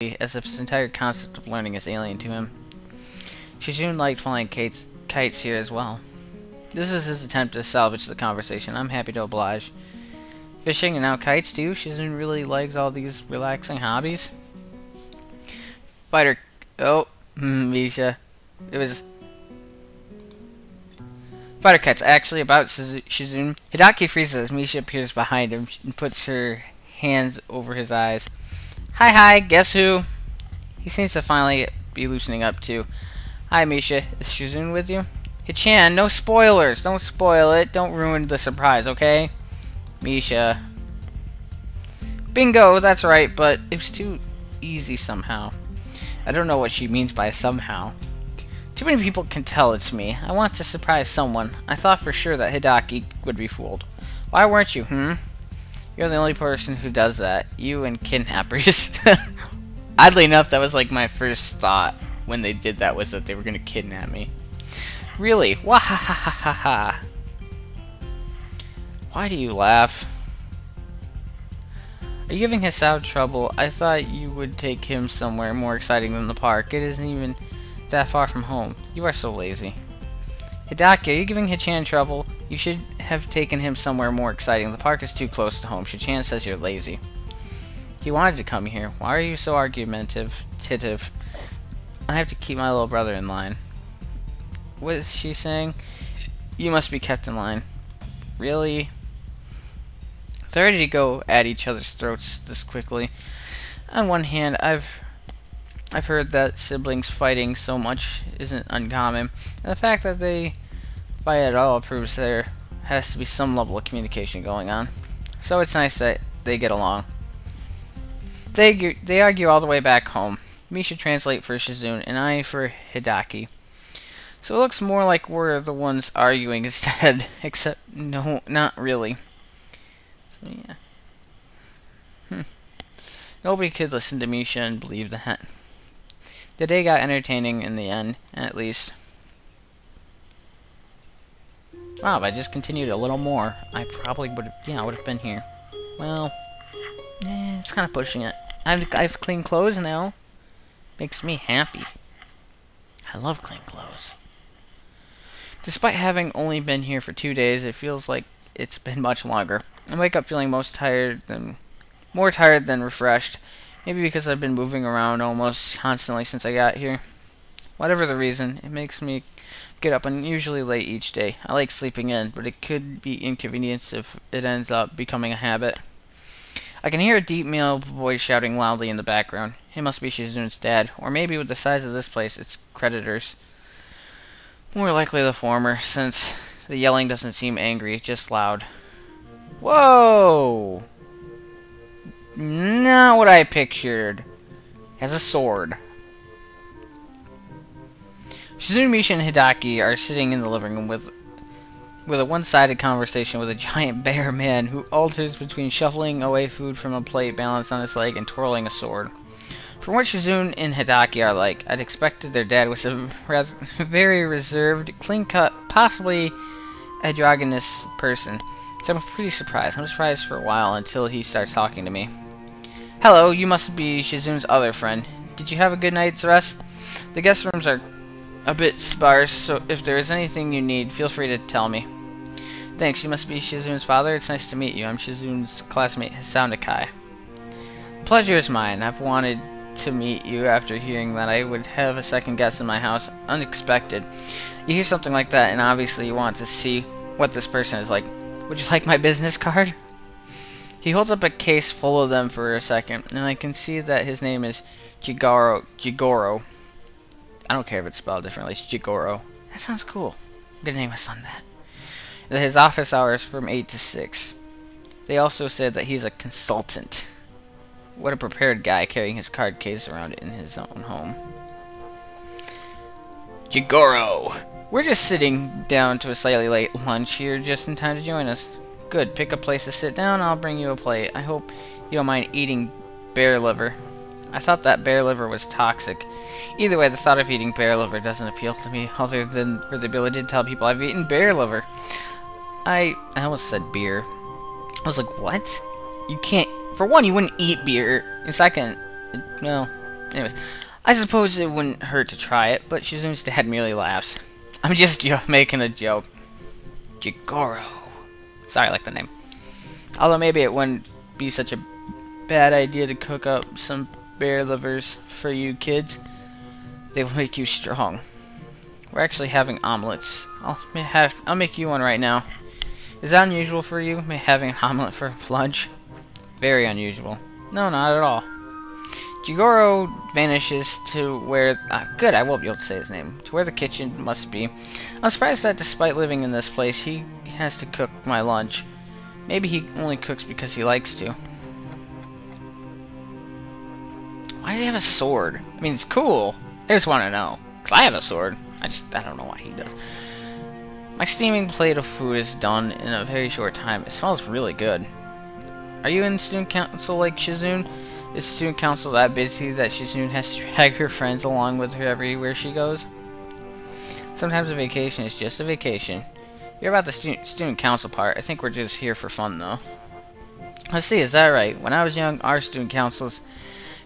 as if his entire concept of learning is alien to him. Shizun liked flying kites here as well. This is his attempt to salvage the conversation. I'm happy to oblige. Fishing and now kites too? Shizun really likes all these relaxing hobbies? Fighter... Oh, Misha. It was... Fighter Cat's actually about Shizun. Hidaki freezes as Misha appears behind him and puts her hands over his eyes. Hi, guess who? He seems to finally be loosening up too. Hi, Misha. Is Shizun with you? Hichan, no spoilers. Don't spoil it. Don't ruin the surprise, okay? Misha. Bingo, that's right, but it was too easy somehow. I don't know what she means by somehow. Too many people can tell it's me. I want to surprise someone. I thought for sure that Hidaki would be fooled. Why weren't you, You're the only person who does that. You and kidnappers. Oddly enough, that was like my first thought when they did that, was that they were going to kidnap me. Really? Wahahaha. Why do you laugh? Are you giving Hisao trouble? I thought you would take him somewhere more exciting than the park. It isn't even that far from home. You are so lazy. Hidaki, are you giving Hichan trouble? You should have taken him somewhere more exciting. The park is too close to home. Hichan says you're lazy. He wanted to come here. Why are you so argumentative? I have to keep my little brother in line. What is she saying? You must be kept in line. Really? They're ready to go at each other's throats this quickly. On one hand, I've heard that siblings fighting so much isn't uncommon, and the fact that they fight at all proves there has to be some level of communication going on. So it's nice that they get along. They argue all the way back home. Me should translate for Shizun, and I for Hidaki. So it looks more like we're the ones arguing instead, except no, not really. So yeah. Nobody could listen to Misha and believe that. The day got entertaining in the end, at least. Wow, if I just continued a little more, I probably would have been here. Well, it's kind of pushing it. I've clean clothes now. Makes me happy. I love clean clothes. Despite having only been here for 2 days, it feels like it's been much longer. I wake up feeling more tired than refreshed. Maybe because I've been moving around almost constantly since I got here. Whatever the reason, it makes me get up unusually late each day. I like sleeping in, but it could be inconvenience if it ends up becoming a habit. I can hear a deep male voice shouting loudly in the background. It must be Shizun's dad, or maybe with the size of this place, it's creditors. More likely the former, since the yelling doesn't seem angry, just loud. Whoa! Not what I pictured. Has a sword. Shizun, Misha, and Hidaki are sitting in the living room with a one-sided conversation with a giant bear man who alters between shuffling away food from a plate balanced on his leg and twirling a sword. From what Shizun and Hidaki are like, I'd expected their dad was a very reserved, clean-cut, possibly androgynous person. So I'm pretty surprised. I'm surprised for a while until he starts talking to me. Hello, you must be Shizun's other friend. Did you have a good night's rest? The guest rooms are a bit sparse, so if there is anything you need, feel free to tell me. Thanks, you must be Shizun's father. It's nice to meet you. I'm Shizun's classmate, Hisao Nakai. The pleasure is mine. I've wanted to meet you after hearing that I would have a second guest in my house. Unexpected. You hear something like that, and obviously you want to see what this person is like. Would you like my business card? He holds up a case full of them for a second, and I can see that his name is Jigoro. I don't care if it's spelled differently. It's Jigoro. That sounds cool. I'm gonna name my son that. His office hours from 8 to 6. They also said that he's a consultant. What a prepared guy carrying his card case around in his own home. Jigoro! We're just sitting down to a slightly late lunch here just in time to join us. Good, pick a place to sit down, I'll bring you a plate. I hope you don't mind eating bear liver. I thought that bear liver was toxic. Either way, the thought of eating bear liver doesn't appeal to me, other than for the ability to tell people I've eaten bear liver. I almost said beer. I was like, what? You can't... For one, you wouldn't eat beer. And second, well, Anyways, I suppose it wouldn't hurt to try it, but Shizune's dad merely laughs. I'm just making a joke. Jigoro. Sorry, I like the name. Although maybe it wouldn't be such a bad idea to cook up some bear livers for you kids. They will make you strong. We're actually having omelets. I'll make you one right now. Is that unusual for you, having an omelet for lunch? Very unusual. No, not at all. Jigoro vanishes to where... good, I won't be able to say his name. To where the kitchen must be. I'm surprised that despite living in this place, he has to cook my lunch. Maybe he only cooks because he likes to. Why does he have a sword? I mean, it's cool. I just want to know. Because I have a sword. I don't know why he does. My steaming plate of food is done in a very short time. It smells really good. Are you in student council like Shizune? Is student council that busy that Shizune has to drag her friends along with her everywhere she goes? Sometimes a vacation is just a vacation. You're about the student council part. I think we're just here for fun, though. Let's see, is that right? When I was young, our student councils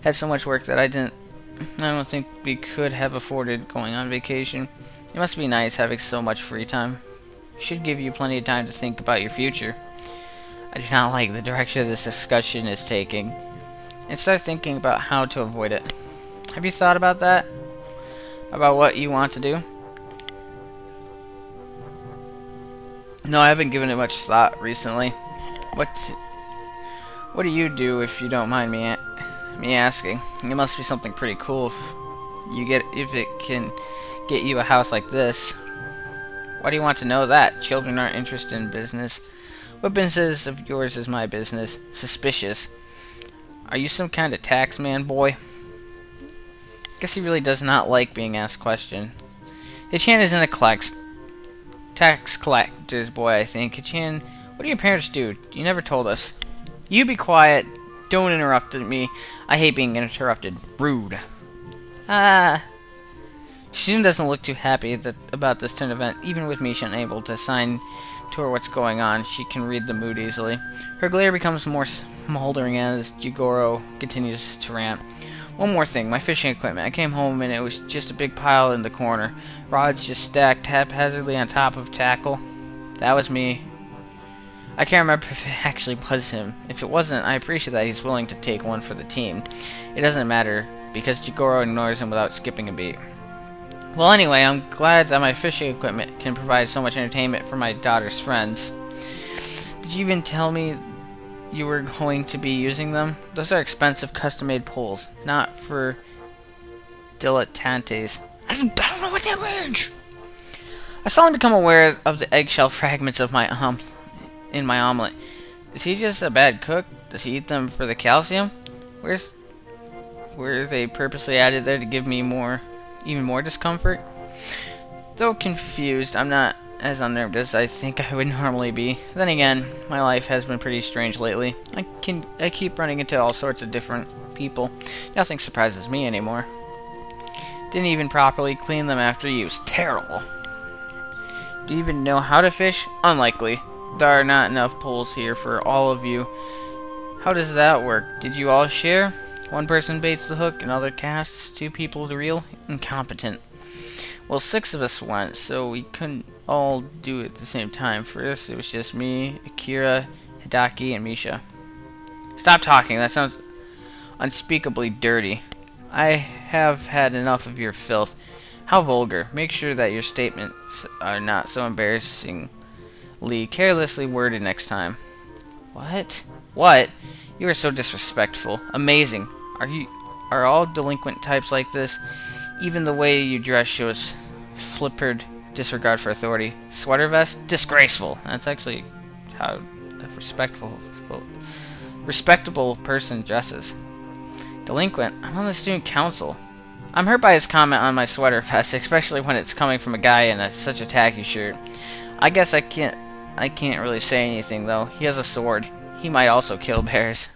had so much work that I don't think we could have afforded going on vacation. It must be nice having so much free time. Should give you plenty of time to think about your future. I do not like the direction this discussion is taking. And start thinking about how to avoid it. Have you thought about that? About what you want to do? No, I haven't given it much thought recently. What do you do, if you don't mind me asking? It must be something pretty cool if it can get you a house like this. Why do you want to know that? Children aren't interested in business. What business of yours is my business? Suspicious. Are you some kind of tax man, boy? Guess he really does not like being asked questions. Hichan isn't a tax collector's boy, I think. Hichan, what do your parents do? You never told us. You be quiet. Don't interrupt me. I hate being interrupted. Rude. Shizune doesn't look too happy about this turn event. Even with Misha unable to assign to her what's going on, she can read the mood easily. Her glare becomes more smoldering as Jigoro continues to rant. One more thing, my fishing equipment. I came home and it was just a big pile in the corner. Rods just stacked haphazardly on top of tackle. That was me. I can't remember if it actually was him. If it wasn't, I appreciate that he's willing to take one for the team. It doesn't matter, because Jigoro ignores him without skipping a beat. Well, anyway, I'm glad that my fishing equipment can provide so much entertainment for my daughter's friends. Did you even tell me you were going to be using them? Those are expensive custom-made poles, not for dilettantes. I don't know what that means! I suddenly become aware of the eggshell fragments of in my omelet. Is he just a bad cook? Does he eat them for the calcium? Were they purposely added there to give me even more discomfort? Though confused, I'm not as unnerved as I think I would normally be. Then again, my life has been pretty strange lately. I keep running into all sorts of different people. Nothing surprises me anymore. Didn't even properly clean them after use. Terrible. Do you even know how to fish? Unlikely. There are not enough poles here for all of you. How does that work? Did you all share? One person baits the hook, another casts, 2 people the reel? Incompetent. Well, 6 of us went, so we couldn't all do it at the same time. First, it was just me, Akira, Hidaki, and Misha. Stop talking, that sounds unspeakably dirty. I have had enough of your filth. How vulgar. Make sure that your statements are not so embarrassingly carelessly worded next time. What? What? You are so disrespectful. Amazing. Are all delinquent types like this? Even the way you dress shows flippered disregard for authority. Sweater vest? Disgraceful. That's actually how a respectable person dresses. Delinquent? I'm on the student council. I'm hurt by his comment on my sweater vest, especially when it's coming from a guy in such a tacky shirt. I guess I can't really say anything, though. He has a sword. He might also kill bears.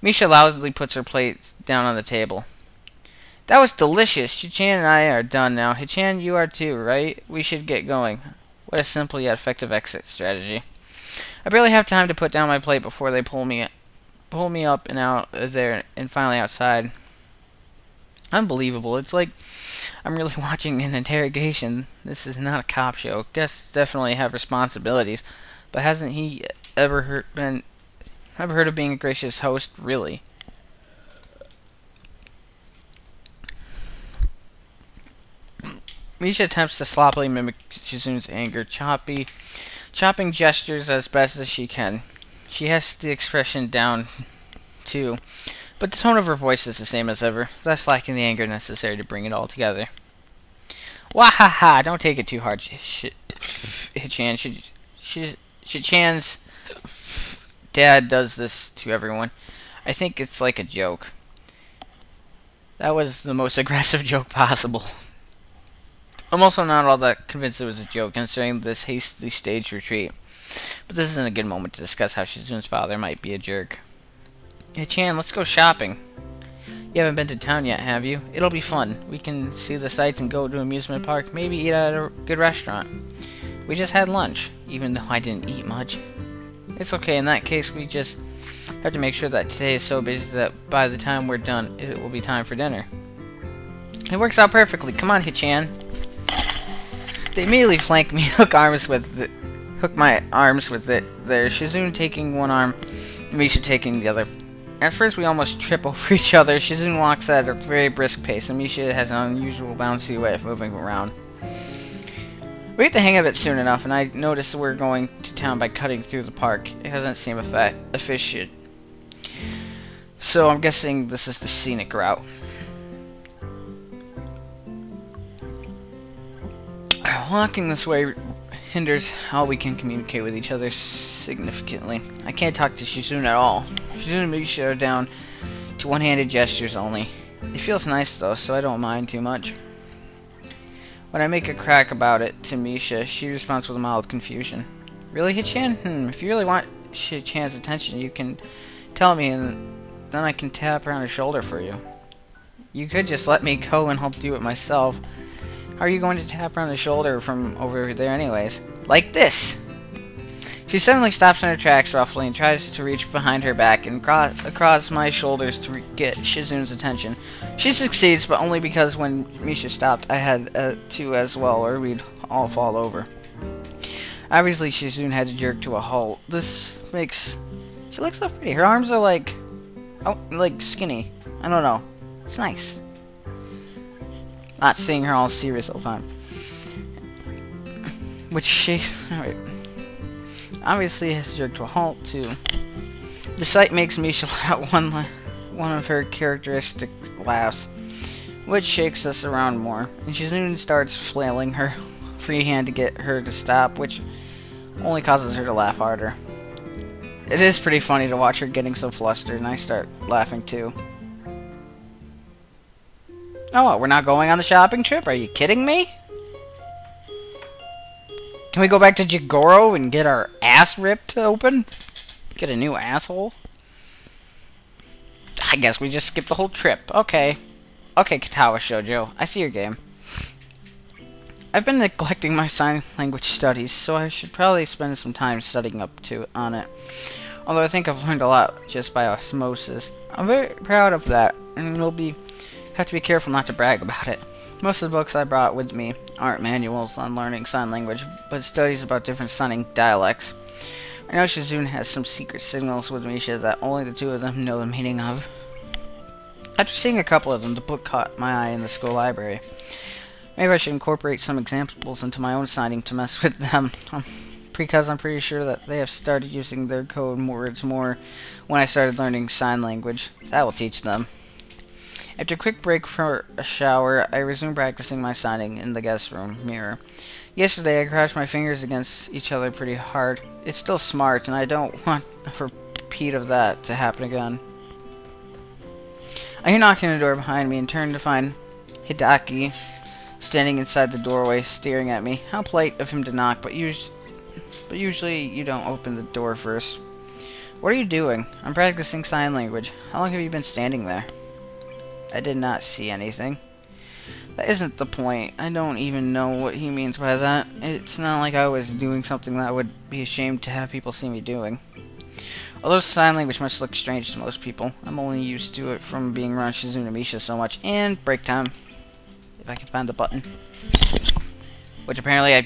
Misha loudly puts her plate down on the table. That was delicious. Hichan and I are done now. Hichan, you are too, right? We should get going. What a simple yet effective exit strategy. I barely have time to put down my plate before they pull me up and out there and finally outside. Unbelievable. It's like I'm really watching an interrogation. This is not a cop show. Guests definitely have responsibilities, but hasn't he ever heard of being a gracious host, really? Misha attempts to sloppily mimic Shizune's anger, chopping gestures as best as she can. She has the expression down, too, but the tone of her voice is the same as ever, thus lacking the anger necessary to bring it all together. Wahaha! Don't take it too hard, Hichan. Shichan's dad does this to everyone. I think it's like a joke. That was the most aggressive joke possible. I'm also not all that convinced it was a joke, considering this hastily staged retreat. But this isn't a good moment to discuss how Shizune's father might be a jerk. Hey Chan, let's go shopping. You haven't been to town yet, have you? It'll be fun. We can see the sights and go to an amusement park, maybe eat at a good restaurant. We just had lunch, even though I didn't eat much. It's okay, in that case we just have to make sure that today is so busy that by the time we're done, it will be time for dinner. It works out perfectly. Come on, Hichan. They immediately flank me, hook my arms with it. There, Shizune taking one arm, and Misha taking the other. At first, we almost trip over each other. Shizune walks at a very brisk pace, and Misha has an unusual bouncy way of moving around. We get the hang of it soon enough, and I notice we're going to town by cutting through the park. It doesn't seem efficient. So I'm guessing this is the scenic route. Walking this way hinders how we can communicate with each other significantly. I can't talk to Shizune at all. Shizune and Misha are down to one-handed gestures only. It feels nice though, so I don't mind too much. When I make a crack about it to Misha, she responds with a mild confusion. Really, Hichan? If you really want Hichan's attention, you can tell me and then I can tap her on her shoulder for you. You could just let me go and I'll do it myself. How are you going to tap her on the shoulder from over there anyways? Like this! She suddenly stops in her tracks roughly and tries to reach behind her back and across my shoulders to get Shizune's attention. She succeeds, but only because when Misha stopped, I had to as well, or we'd all fall over. Obviously, Shizune had to jerk to a halt. This makes... She looks so pretty. Her arms are like... Oh, like skinny. I don't know. It's nice. Not seeing her all serious all the time. Which she... Alright. Obviously has jerked to a halt, too. The sight makes Misha let out one of her characteristic laughs, which shakes us around more. And Shizune starts flailing her free hand to get her to stop, which only causes her to laugh harder. It is pretty funny to watch her getting so flustered, and I start laughing, too. Oh, what, we're not going on the shopping trip? Are you kidding me? Can we go back to Jigoro and get our ass ripped open? Get a new asshole? I guess we just skipped the whole trip. Okay. Okay, Katawa Shoujo. I see your game. I've been neglecting my sign language studies, so I should probably spend some time studying up on it. Although I think I've learned a lot just by osmosis. I'm very proud of that, and have to be careful not to brag about it. Most of the books I brought with me aren't manuals on learning sign language, but studies about different sounding dialects. I know Shizune has some secret signals with Misha that only the two of them know the meaning of. After seeing a couple of them, the book caught my eye in the school library. Maybe I should incorporate some examples into my own signing to mess with them, because I'm pretty sure that they have started using their code words more when I started learning sign language. That will teach them. After a quick break for a shower, I resumed practicing my signing in the guest room mirror. Yesterday, I crashed my fingers against each other pretty hard. It still smarts, and I don't want a repeat of that to happen again. I hear knocking on the door behind me and turn to find Hidaki standing inside the doorway, staring at me. How polite of him to knock, but usually you don't open the door first. What are you doing? I'm practicing sign language. How long have you been standing there? I did not see anything. That isn't the point. I don't even know what he means by that. It's not like I was doing something that I would be ashamed to have people see me doing. Although sign language must look strange to most people, I'm only used to it from being around Shizune Misha so much. And break time. If I can find the button. Which apparently I